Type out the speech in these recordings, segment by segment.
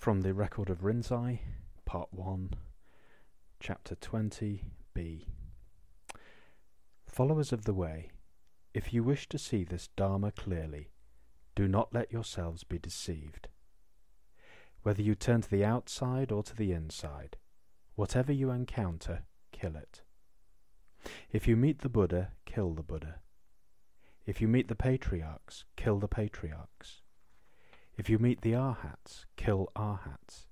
From the Record of Rinzai, Part 1, Chapter 20b. Followers of the Way, if you wish to see this Dharma clearly, do not let yourselves be deceived. Whether you turn to the outside or to the inside, whatever you encounter, kill it. If you meet the Buddha, kill the Buddha. If you meet the patriarchs, kill the patriarchs. If you meet the arhats, kill arhats.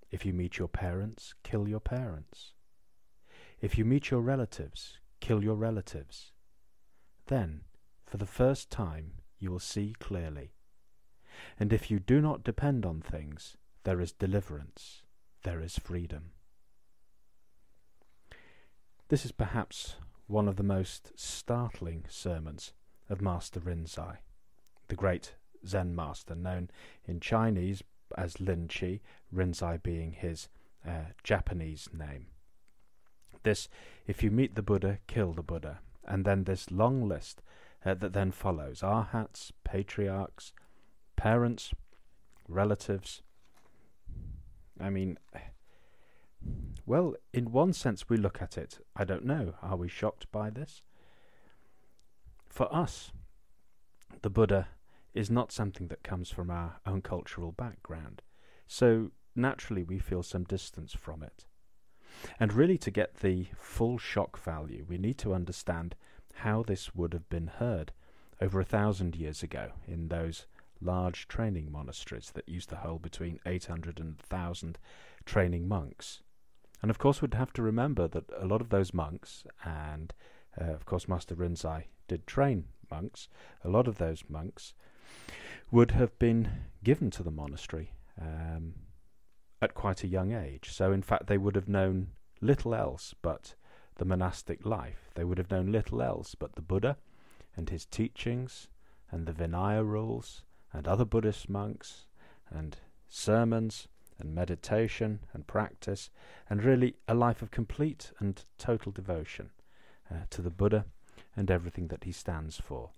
If you meet your parents, kill your parents. If you meet your relatives, kill your relatives. Then, for the first time, you will see clearly. And if you do not depend on things, there is deliverance, there is freedom. This is perhaps one of the most startling sermons of Master Rinzai, the great Zen master, known in Chinese as Lin Chi, Rinzai being his Japanese name. This, if you meet the Buddha, kill the Buddha. And then this long list that then follows: arhats, patriarchs, parents, relatives. I mean, well, in one sense we look at it, I don't know, are we shocked by this? For us, the Buddha is not something that comes from our own cultural background, so naturally we feel some distance from it. And really, to get the full shock value, we need to understand how this would have been heard over 1,000 years ago in those large training monasteries that used to hold between 800 and 1,000 training monks. And of course we'd have to remember that a lot of those monks, and of course Master Rinzai did train monks, a lot of those monks would have been given to the monastery at quite a young age. So in fact they would have known little else but the monastic life. They would have known little else but the Buddha and his teachings and the Vinaya rules and other Buddhist monks and sermons and meditation and practice, and really a life of complete and total devotion to the Buddha and everything that he stands for.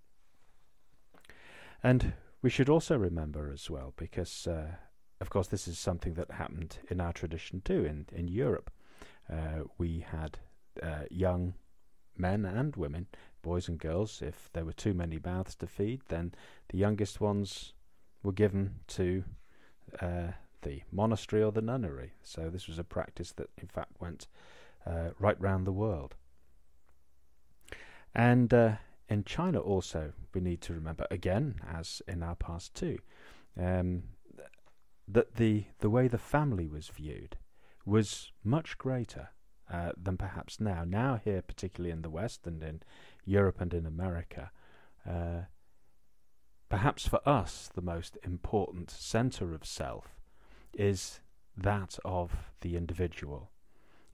And we should also remember as well, because of course this is something that happened in our tradition too, in Europe. We had young men and women, boys and girls. If there were too many mouths to feed, then the youngest ones were given to the monastery or the nunnery. So this was a practice that in fact went right round the world. And in China also, we need to remember, again, as in our past too, that the way the family was viewed was much greater than perhaps now. Now here, particularly in the West and in Europe and in America, perhaps for us the most important centre of self is that of the individual.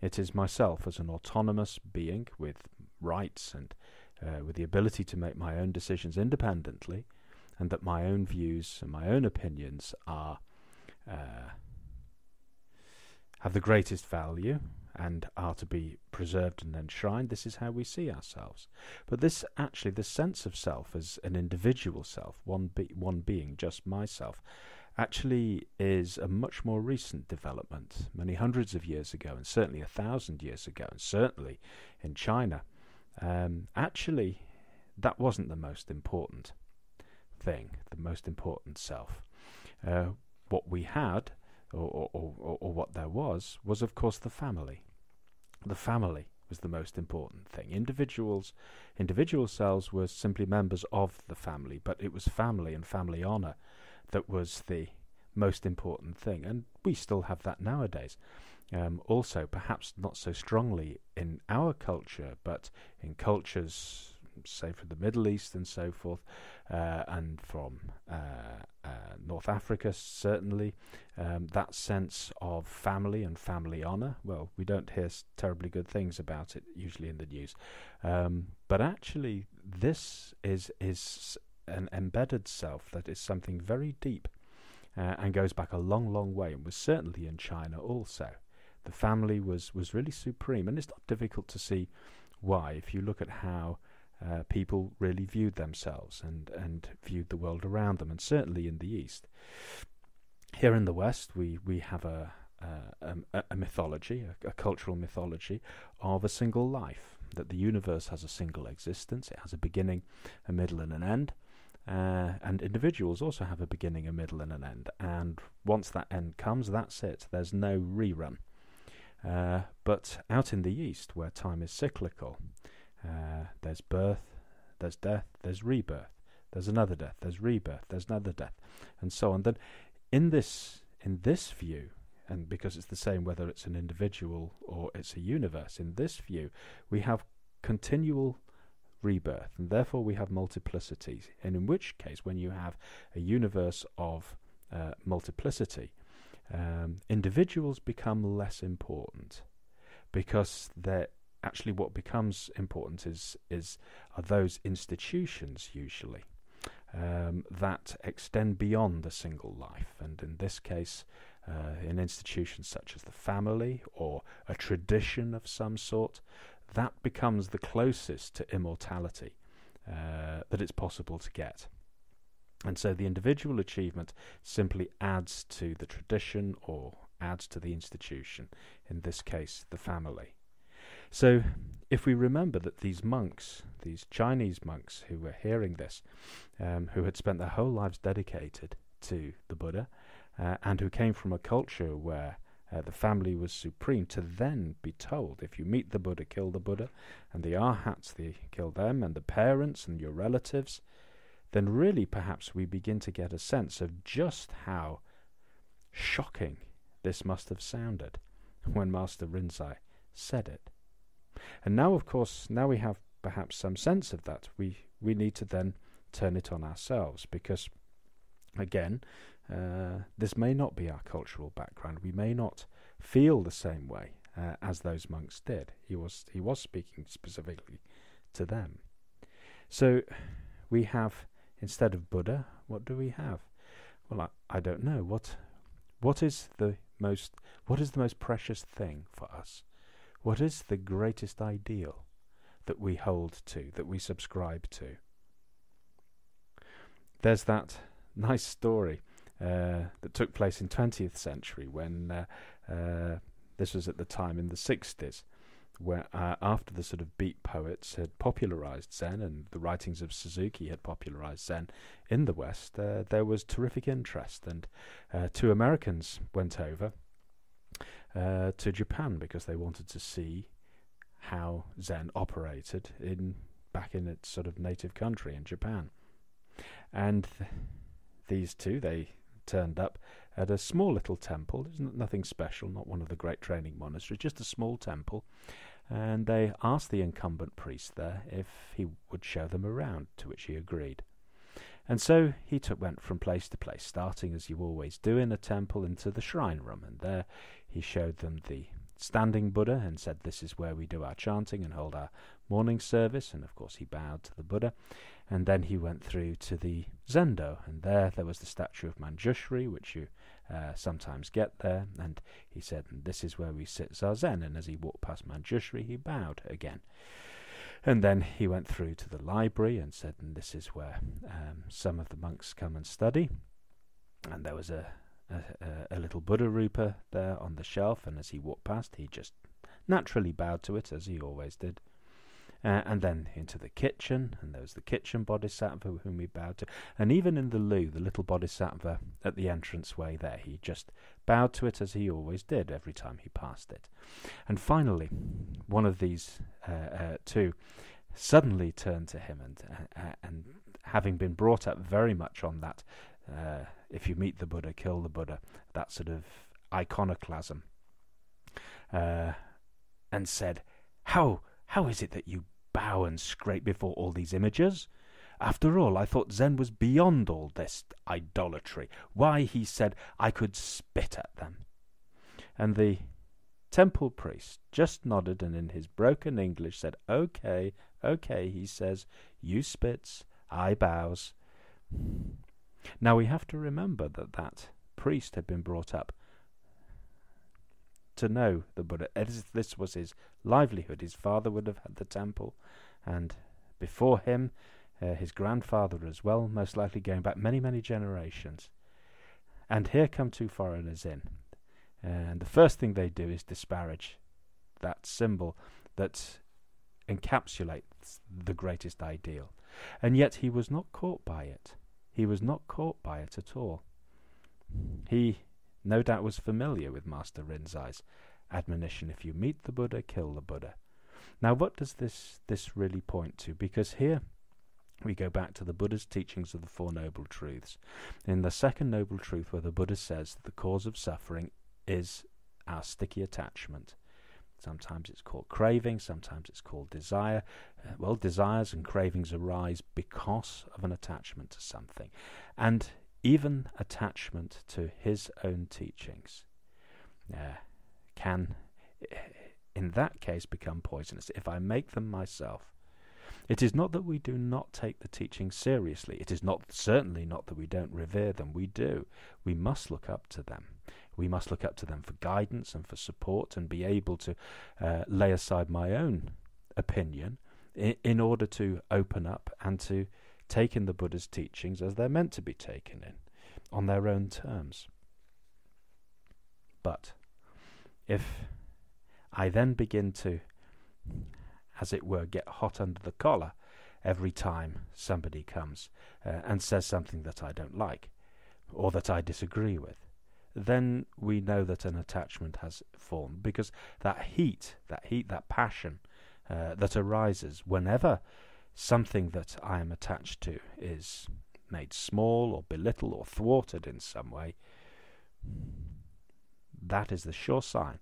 It is myself as an autonomous being with rights and with the ability to make my own decisions independently, and that my own views and my own opinions are have the greatest value and are to be preserved and enshrined. This is how we see ourselves. But this sense of self as an individual self, one being, just myself, actually is a much more recent development, many hundreds of years ago, and certainly 1,000 years ago, and certainly in China. Actually, that wasn't the most important thing, the most important self. What we had, or what there was of course the family. The family was the most important thing. Individual selves were simply members of the family, but it was family and family honour that was the most important thing, and we still have that nowadays. Also, perhaps not so strongly in our culture, but in cultures, say, from the Middle East and so forth, and from North Africa, certainly, that sense of family and family honour, well, we don't hear terribly good things about it usually in the news. But actually, this is an embedded self that is something very deep and goes back a long, long way, and was certainly in China also. The family was really supreme, and it's not difficult to see why if you look at how people really viewed themselves and viewed the world around them, and certainly in the East. here in the West, we have a mythology, a cultural mythology of a single life, that the universe has a single existence. It has a beginning, a middle, and an end. And individuals also have a beginning, a middle, and an end. And once that end comes, that's it. There's no rerun. But out in the East, where time is cyclical, there's birth, there's death, there's rebirth, there's another death, there's rebirth, there's another death, and so on. Then in this view, and because it's the same whether it's an individual or it's a universe, in this view we have continual rebirth, and therefore we have multiplicities. And in which case, when you have a universe of multiplicity, individuals become less important, because they're actually what becomes important are those institutions usually that extend beyond a single life. And in this case, in institutions such as the family or a tradition of some sort, that becomes the closest to immortality that it's possible to get. And so the individual achievement simply adds to the tradition or adds to the institution, in this case the family. So if we remember that these monks, these Chinese monks who were hearing this, who had spent their whole lives dedicated to the Buddha, and who came from a culture where the family was supreme, to then be told, if you meet the Buddha, kill the Buddha, and the Arhats, they kill them, and the parents and your relatives, then really perhaps we begin to get a sense of just how shocking this must have sounded when Master Rinzai said it. And now, of course, now we have perhaps some sense of that. We need to then turn it on ourselves, because, again, this may not be our cultural background. We may not feel the same way as those monks did. He was speaking specifically to them. So we have, instead of Buddha, what do we have? Well, I don't know. What is the most precious thing for us? What is the greatest ideal that we hold to, that we subscribe to? There's that nice story that took place in 20th century when this was at the time in the 60s, where after the sort of beat poets had popularized Zen and the writings of Suzuki had popularized Zen in the West, there was terrific interest, and two Americans went over to Japan because they wanted to see how Zen operated back in its sort of native country in Japan. And these two, they turned up at a small little temple. There's nothing special, not one of the great training monasteries, just a small temple. And they asked the incumbent priest there if he would show them around, to which he agreed. And so he went from place to place, starting as you always do in a temple into the shrine room. And there he showed them the standing Buddha and said, this is where we do our chanting and hold our morning service. And of course he bowed to the Buddha. And then he went through to the Zendo, and there was the statue of Manjushri, which you sometimes get there. And he said, this is where we sit Zazen. And as he walked past Manjushri, he bowed again. And then he went through to the library and said, and this is where some of the monks come and study. And there was a little Buddha Rupa there on the shelf, and as he walked past, he just naturally bowed to it, as he always did. And then into the kitchen, and there was the kitchen bodhisattva whom he bowed to. And even in the loo, the little bodhisattva at the entranceway there, he just bowed to it as he always did every time he passed it. And finally, one of these two suddenly turned to him, and having been brought up very much on that, if you meet the Buddha, kill the Buddha, that sort of iconoclasm, and said, How is it that you bow and scrape before all these images? After all, I thought Zen was beyond all this idolatry. Why, he said, I could spit at them. And the temple priest just nodded and in his broken English said, Okay, he says, you spits, I bows. Now we have to remember that priest had been brought up to know the Buddha. This was his livelihood. His father would have had the temple, and before him, his grandfather as well, most likely going back many, many generations. And here come two foreigners in. And the first thing they do is disparage that symbol that encapsulates the greatest ideal. And yet he was not caught by it. He was not caught by it at all. He no doubt was familiar with Master Rinzai's admonition, if you meet the Buddha, kill the Buddha. Now what does this really point to? Because here we go back to the Buddha's teachings of the Four Noble Truths. In the second Noble Truth, where the Buddha says that the cause of suffering is our sticky attachment. Sometimes it's called craving, sometimes it's called desire. Well, desires and cravings arise because of an attachment to something. And even attachment to his own teachings can, in that case, become poisonous if I make them myself. It is not that we do not take the teachings seriously. It is certainly not that we don't revere them. We do. We must look up to them. We must look up to them for guidance and for support, and be able to lay aside my own opinion in order to open up and to take in the Buddha's teachings as they're meant to be taken in, on their own terms. But if I then begin to, as it were, get hot under the collar every time somebody comes and says something that I don't like or that I disagree with, then we know that an attachment has formed, because that heat, that passion that arises whenever something that I am attached to is made small or belittled or thwarted in some way, that is the sure sign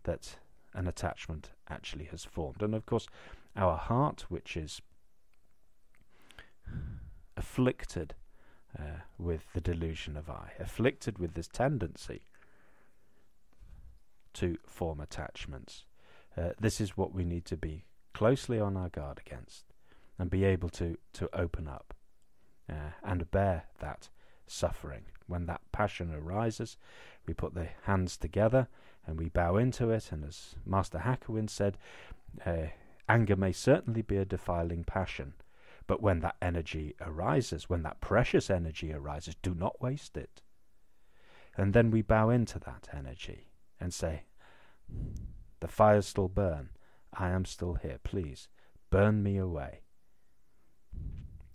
that an attachment actually has formed. And of course, our heart, which is afflicted with the delusion of I, afflicted with this tendency to form attachments, this is what we need to be closely on our guard against, and be able to open up and bear that suffering. When that passion arises, we put the hands together and we bow into it, and as Master Haggiag said, anger may certainly be a defiling passion, but when that energy arises, when that precious energy arises, do not waste it. And then we bow into that energy and say, the fires still burn, I am still here, please burn me away.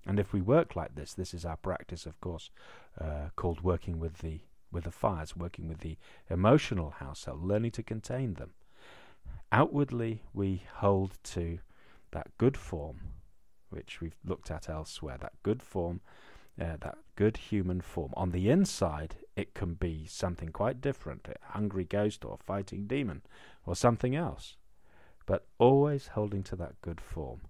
And if we work like this, this is our practice, of course, called working with the fires, working with the emotional household, learning to contain them. Outwardly, we hold to that good form, which we've looked at elsewhere, that good form, that good human form. On the inside, it can be something quite different, a hungry ghost or a fighting demon or something else, but always holding to that good form.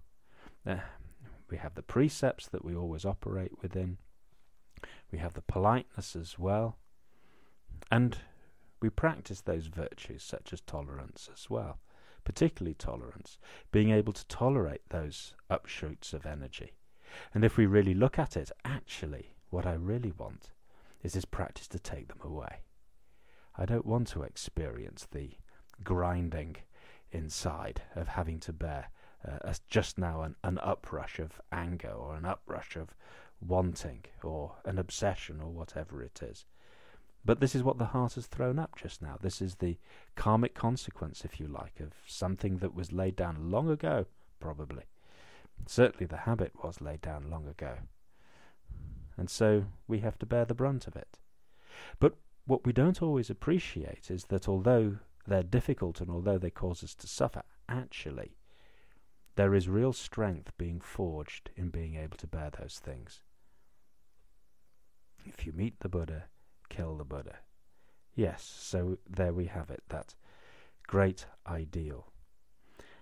We have the precepts that we always operate within. We have the politeness as well. And we practice those virtues such as tolerance as well, particularly tolerance, being able to tolerate those upshoots of energy. And if we really look at it, actually, what I really want is this practice to take them away. I don't want to experience the grinding inside of having to bear as just now an uprush of anger or an uprush of wanting or an obsession or whatever it is. But this is what the heart has thrown up just now. This is the karmic consequence, if you like, of something that was laid down long ago, probably. Certainly the habit was laid down long ago. And so we have to bear the brunt of it. But what we don't always appreciate is that although they're difficult and although they cause us to suffer, actually there is real strength being forged in being able to bear those things. If you meet the Buddha, kill the Buddha. Yes, so there we have it, that great ideal.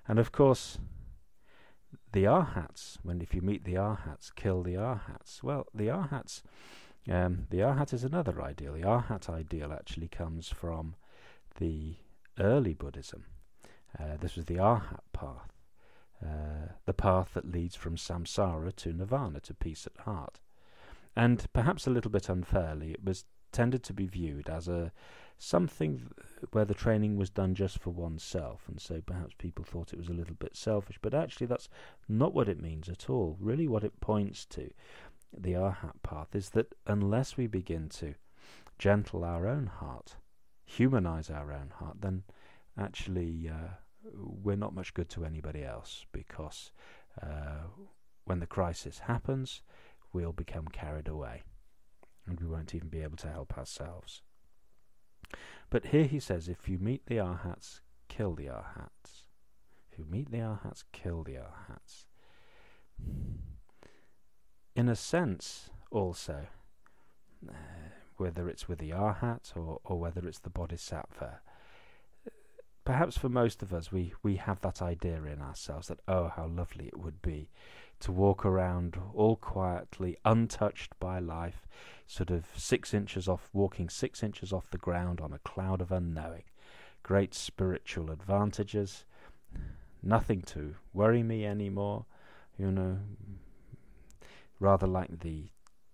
And of course, the Arhats, if you meet the Arhats, kill the Arhats. Well, the Arhats, the Arhat is another ideal. The Arhat ideal actually comes from the early Buddhism. This was the Arhat path, the path that leads from samsara to nirvana, to peace at heart. And perhaps a little bit unfairly, it was tended to be viewed as something where the training was done just for oneself, and so perhaps people thought it was a little bit selfish, but actually that's not what it means at all. Really what it points to, the Arhat path, is that unless we begin to gentle our own heart, humanize our own heart, then actually we're not much good to anybody else, because when the crisis happens, we'll become carried away and we won't even be able to help ourselves. But here he says, if you meet the arhats, kill the arhats. If you meet the arhats, kill the arhats. In a sense, also, whether it's with the arhat or whether it's the bodhisattva, perhaps for most of us, we have that idea in ourselves that, oh, how lovely it would be to walk around all quietly, untouched by life, sort of walking 6 inches off the ground on a cloud of unknowing. Great spiritual advantages, nothing to worry me anymore, rather like the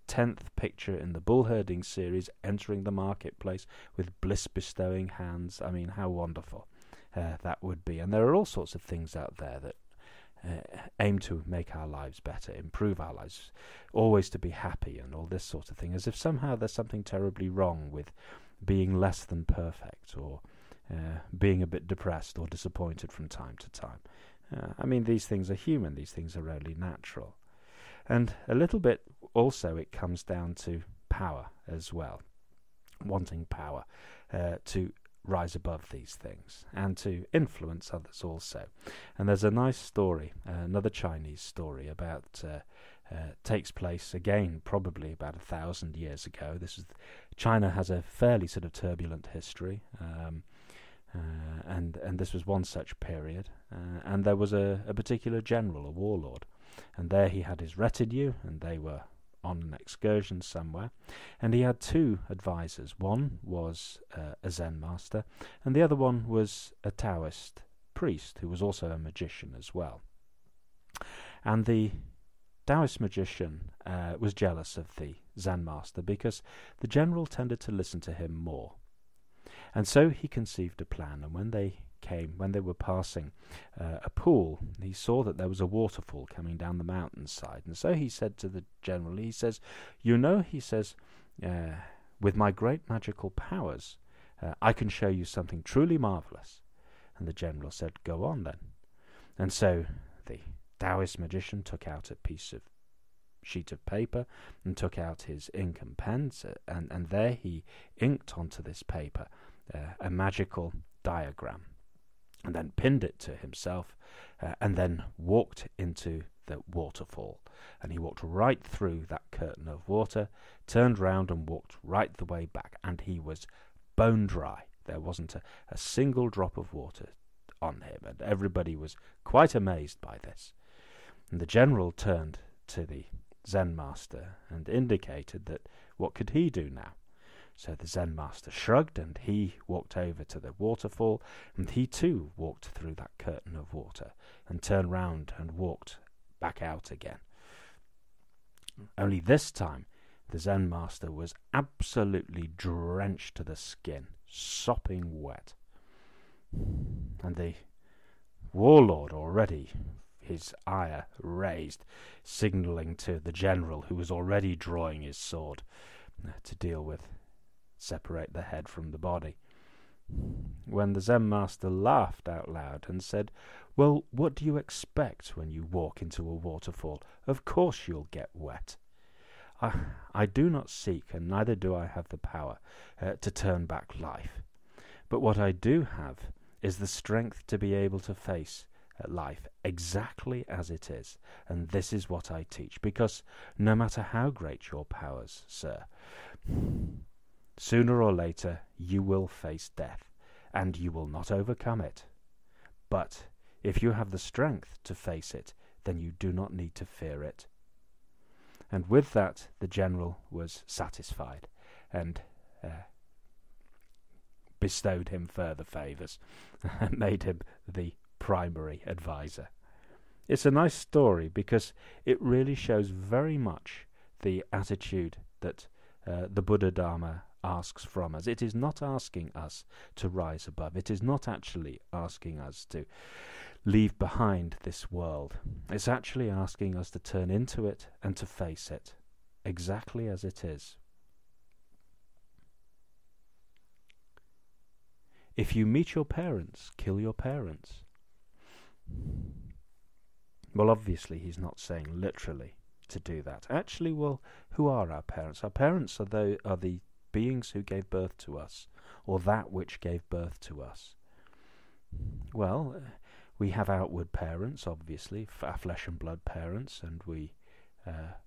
10th picture in the bull herding series, entering the marketplace with bliss-bestowing hands. I mean, how wonderful that would be. And there are all sorts of things out there that aim to make our lives better, improve our lives, always to be happy and all this sort of thing, as if somehow there's something terribly wrong with being less than perfect, or being a bit depressed or disappointed from time to time. I mean, these things are human, these things are only natural. And a little bit also it comes down to power as well, wanting power to rise above these things and to influence others also. And there's a nice story, another Chinese story about takes place again probably about 1,000 years ago. China has a fairly sort of turbulent history, and this was one such period, and there was a particular general, a warlord, and there he had his retinue, and they were on an excursion somewhere, and he had 2 advisors. One was a Zen master, and the other one was a Taoist priest who was also a magician as well. And the Taoist magician was jealous of the Zen master because the general tended to listen to him more. And so he conceived a plan, and when they were passing a pool, he saw that there was a waterfall coming down the mountainside. And so he said to the general, he says, with my great magical powers, I can show you something truly marvellous. And the general said, go on then. And so the Taoist magician took out a sheet of paper and took out his ink and pens, and there he inked onto this paper a magical diagram, and then pinned it to himself, and then walked into the waterfall. And he walked right through that curtain of water, turned round and walked right the way back, and he was bone dry. There wasn't a single drop of water on him, and everybody was quite amazed by this. And the general turned to the Zen master and indicated that what could he do now? So the Zen master shrugged, and he walked over to the waterfall, and he too walked through that curtain of water and turned round and walked back out again. Only this time the Zen master was absolutely drenched to the skin, sopping wet. And the warlord, already his ire raised, signalling to the general, who was already drawing his sword to separate the head from the body, when the Zen master laughed out loud and said, well, what do you expect when you walk into a waterfall? Of course you'll get wet. I do not seek, and neither do I have the power to turn back life. But what I do have is the strength to be able to face life exactly as it is. And this is what I teach, because no matter how great your powers, sir, sooner or later you will face death, and you will not overcome it. But if you have the strength to face it, then you do not need to fear it. And with that, the general was satisfied, and bestowed him further favours, and made him the primary advisor. It's a nice story because it really shows very much the attitude that the Buddha Dharma asks from us. It is not asking us to rise above. It is not actually asking us to leave behind this world. It's actually asking us to turn into it and to face it exactly as it is. if you meet your parents, kill your parents. Well, obviously he's not saying literally to do that. Actually, well, who are our parents? Our parents are the beings who gave birth to us, or that which gave birth to us. Well, we have outward parents, obviously, our flesh and blood parents, and we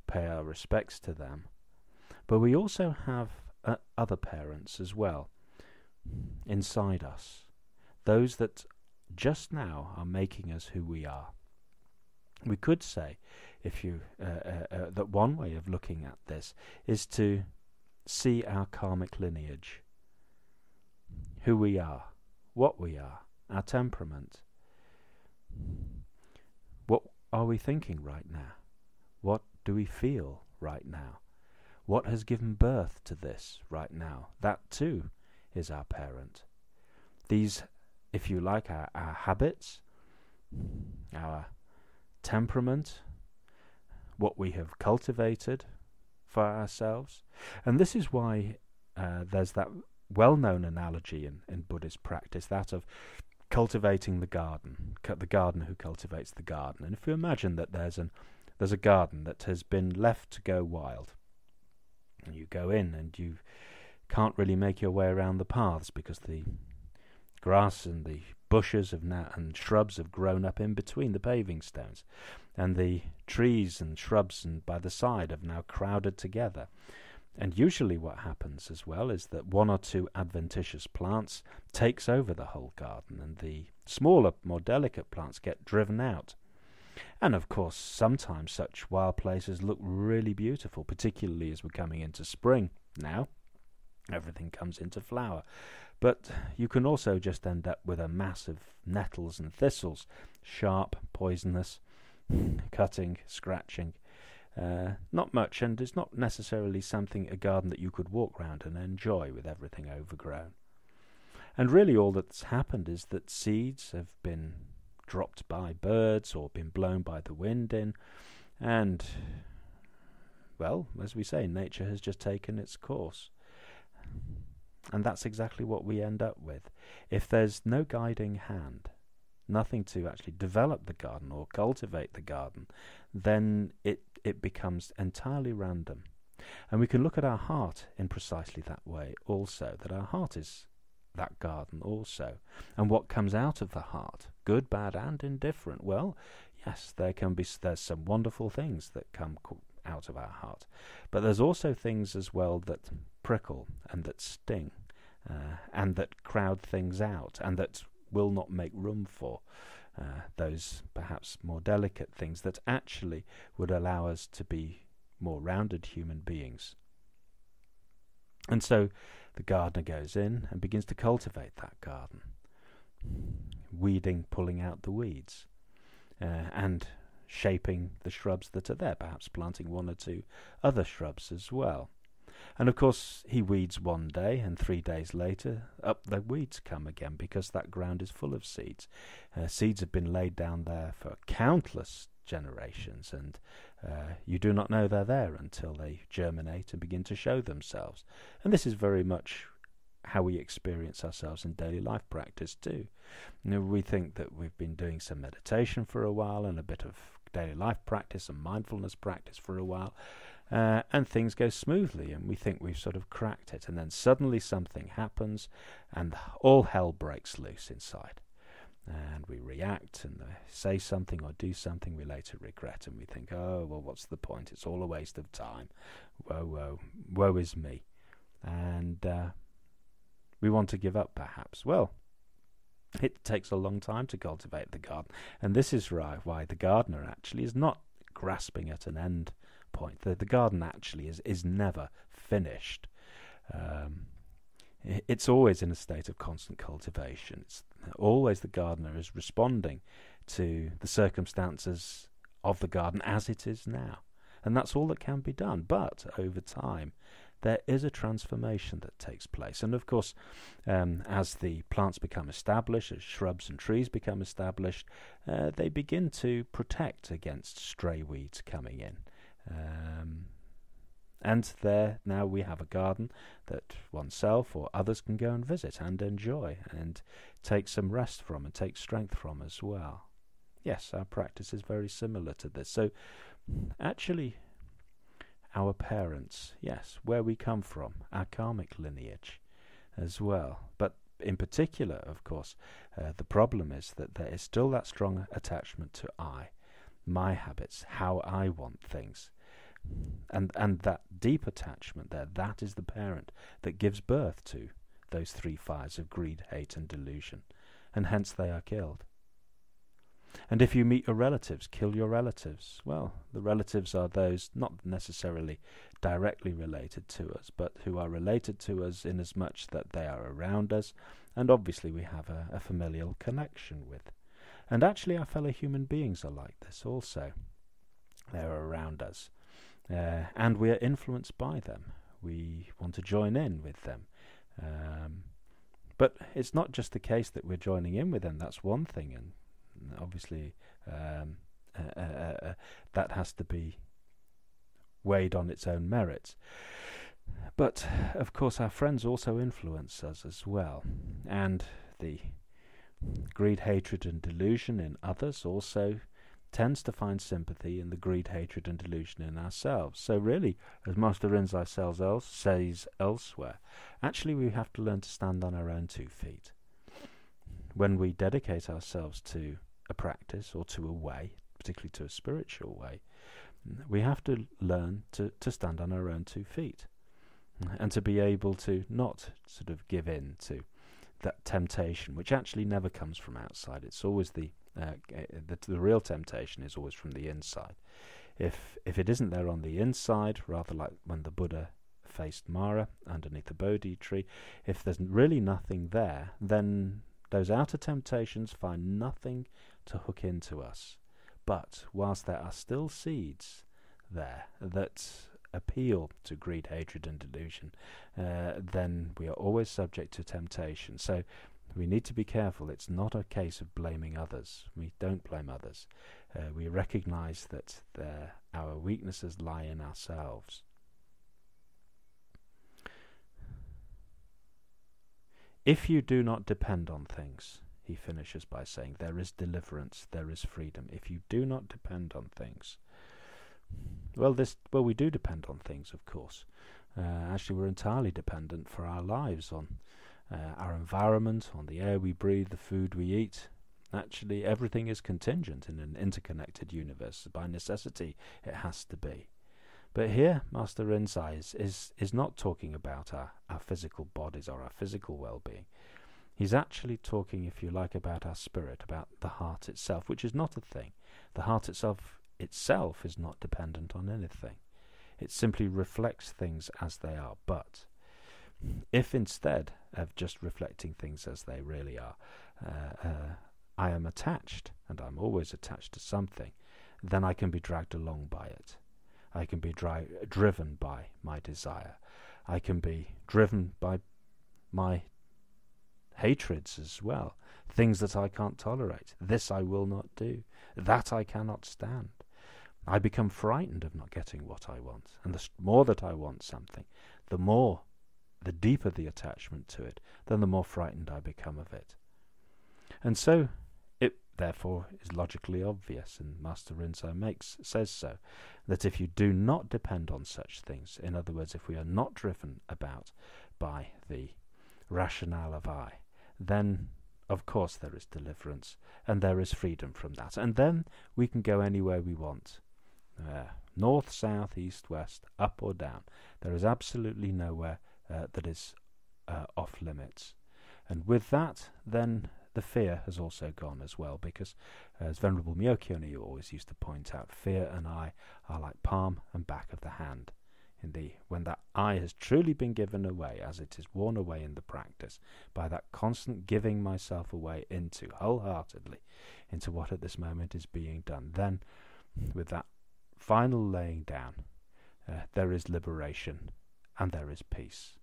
pay our respects to them. But we also have other parents as well, inside us, those that just now are making us who we are. We could say, that one way of looking at this is to see our karmic lineage, who we are, what we are, our temperament. What are we thinking right now? What do we feel right now? What has given birth to this right now? That too is our parent. These, if you like, our habits, our temperament, what we have cultivated for ourselves. And this is why there's that well-known analogy in Buddhist practice, that of cultivating the gardener who cultivates the garden. And if you imagine that there's a garden that has been left to go wild, and you go in and you can't really make your way around the paths because the grass and the bushes and shrubs have grown up in between the paving stones, and the trees and shrubs and by the side have now crowded together. And usually what happens as well is that one or two adventitious plants takes over the whole garden, and the smaller, more delicate plants get driven out. And of course, sometimes such wild places look really beautiful, particularly as we're coming into spring now. Everything comes into flower. But you can also just end up with a mass of nettles and thistles, sharp, poisonous, cutting, scratching. Not much, and it's not necessarily a garden that you could walk round and enjoy with everything overgrown. And really all that's happened is that seeds have been dropped by birds or been blown by the wind in, and, well, as we say, nature has just taken its course. And that's exactly what we end up with. If there's no guiding hand, nothing to actually develop the garden or cultivate the garden, then it becomes entirely random. And we can look at our heart in precisely that way also, that our heart is that garden also. And what comes out of the heart, good, bad, and indifferent, well, yes, there's some wonderful things that come out of our heart. But there's also things as well that prickle and that sting, and that crowd things out, and that will not make room for those perhaps more delicate things that actually would allow us to be more rounded human beings. And so the gardener goes in and begins to cultivate that garden, weeding, pulling out the weeds, and shaping the shrubs that are there, perhaps planting one or two other shrubs as well. And of course he weeds one day, and 3 days later up the weeds come again, because that ground is full of seeds. Seeds have been laid down there for countless generations, and you do not know they're there until they germinate and begin to show themselves. And this is very much how we experience ourselves in daily life practice too. We think that we've been doing some meditation for a while and a bit of daily life practice and mindfulness practice for a while, and things go smoothly, and we think we've sort of cracked it, and then suddenly something happens and all hell breaks loose inside, and we react and say something or do something we later regret, and we think, oh, well, what's the point? It's all a waste of time. Woe is me. And we want to give up, perhaps. Well, it takes a long time to cultivate the garden, and this is why the gardener actually is not grasping at an end point. The garden actually is never finished. It's always in a state of constant cultivation. It's always the gardener is responding to the circumstances of the garden as it is now, and that's all that can be done. But over time there is a transformation that takes place, and of course as the plants become established, as shrubs and trees become established, they begin to protect against stray weeds coming in, And there now we have a garden that oneself or others can go and visit and enjoy and take some rest from and take strength from as well. Yes, our practice is very similar to this. So actually, our parents, yes, where we come from, our karmic lineage as well. But in particular, of course, the problem is that there is still that strong attachment to I, my habits, how I want things. And that deep attachment there, that is the parent that gives birth to those three fires of greed, hate and delusion, and hence they are killed. And if you meet your relatives, kill your relatives. Well, the relatives are those not necessarily directly related to us, but who are related to us in as much that they are around us, and obviously we have a familial connection with. And actually our fellow human beings are like this also. They're around us. And we are influenced by them. We want to join in with them. But it's not just the case that we're joining in with them. That's one thing, and obviously that has to be weighed on its own merits. But of course our friends also influence us as well, and the greed, hatred and delusion in others also tends to find sympathy in the greed, hatred and delusion in ourselves. So really, as Master Rinzai says elsewhere, actually we have to learn to stand on our own 2 feet. When we dedicate ourselves to a practice or to a way, particularly to a spiritual way, we have to learn to stand on our own 2 feet and to be able to not sort of give in to that temptation, which actually never comes from outside. It's always the real temptation is always from the inside. If it isn't there on the inside, rather like when the Buddha faced Mara underneath the Bodhi tree, if there's really nothing there, then those outer temptations find nothing to hook into us. But whilst there are still seeds there that appeal to greed, hatred and delusion, then we are always subject to temptation. So we need to be careful. It's not a case of blaming others. We don't blame others. We recognize that our weaknesses lie in ourselves. If you do not depend on things, he finishes by saying, there is deliverance, there is freedom. If you do not depend on things, well, we do depend on things, of course. Actually, we're entirely dependent for our lives on our environment, on the air we breathe, the food we eat. Actually, everything is contingent in an interconnected universe. By necessity, it has to be. But here, Master Rinzai is not talking about our physical bodies or our physical well-being. He's actually talking, if you like, about our spirit, about the heart itself, which is not a thing. The heart itself is not dependent on anything. It simply reflects things as they are. But if instead of just reflecting things as they really are, I am attached, and I'm always attached to something, then I can be dragged along by it. I can be driven by my desire. I can be driven by my hatreds as well, things that I can't tolerate. This I will not do. That I cannot stand. I become frightened of not getting what I want, and the more that I want something, the deeper the attachment to it, then the more frightened I become of it. And so it therefore is logically obvious, and Master Rinzai says so, that if you do not depend on such things, in other words, if we are not driven about by the rationale of I, then of course there is deliverance, and there is freedom from that, and then we can go anywhere we want. North, south, east, west, up or down. There is absolutely nowhere that is off limits. And with that, then the fear has also gone as well, because as Venerable Myokyo-ni always used to point out, fear and I are like palm and back of the hand. When that I has truly been given away, as it is worn away in the practice, by that constant giving myself away wholeheartedly, into what at this moment is being done, then with that final laying down, there is liberation and there is peace.